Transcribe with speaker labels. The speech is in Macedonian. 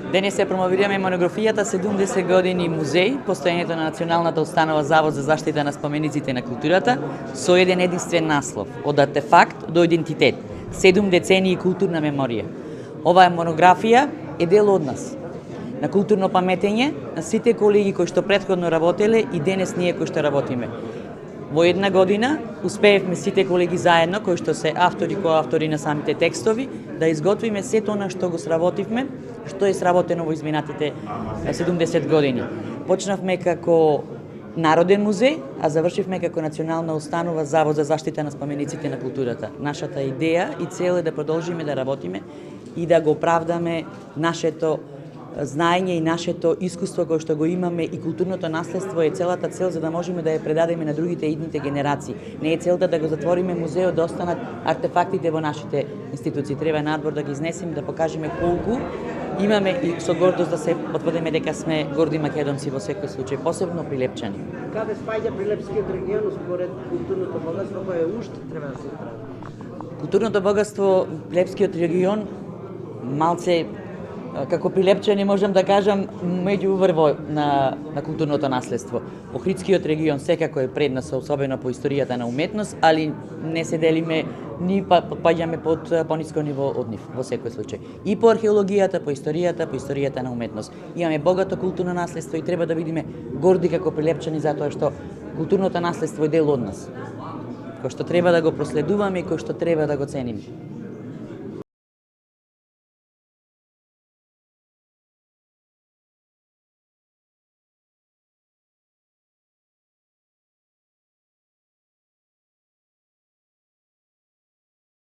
Speaker 1: Денес се промовираме монографијата 70 години музеј, постоењето на Националната установа Завод за заштита на спомениците на културата, со еден единствен наслов, од артефакт до идентитет, 7 децении културна меморија. Оваа монографија е дел од нас, на културно паметење, на сите колеги кои што претходно работеле и денес ние кои што работиме. Во една година успеевме сите колеги заедно, кои што се автори и коавтори на самите текстови, да изготвиме сето она што го сработивме, што е сработено во изминатите 70 години. Почнавме како Народен музеј, а завршивме како Национална установа Завод за заштита на спомениците на културата. Нашата идеја и цел е да продолжиме да работиме и да го оправдаме нашето знаење и нашето искуство кое што го имаме и културното наследство е целата цел за да можеме да ја предадеме на другите идните генерации. Не е целта да го затвориме музеот, да останат артефактите во нашите институции. Треба надвор да ги изнесеме, да покажеме колку имаме и со гордост да се потврдиме дека сме горди македонци во секој случај, посебно Прилепчани.
Speaker 2: Каде спаѓа Прилепскиот регион според културното богатство кое уште треба да се прави?
Speaker 1: Културното богатство Прилепскиот регион малце како Прилепчани можам да кажам меѓуврво на културното наследство. Охридскиот регион секако е пред нас, особено по историјата на уметност, али не се делиме ни паѓаме под пониско ниво од нив во секој случај. И по археологијата, по историјата на уметност. Имаме богато културно наследство и треба да бидеме горди како Прилепчани затоа што културното наследство е дел од нас. Кој што треба да го проследуваме и кој што треба да го цениме.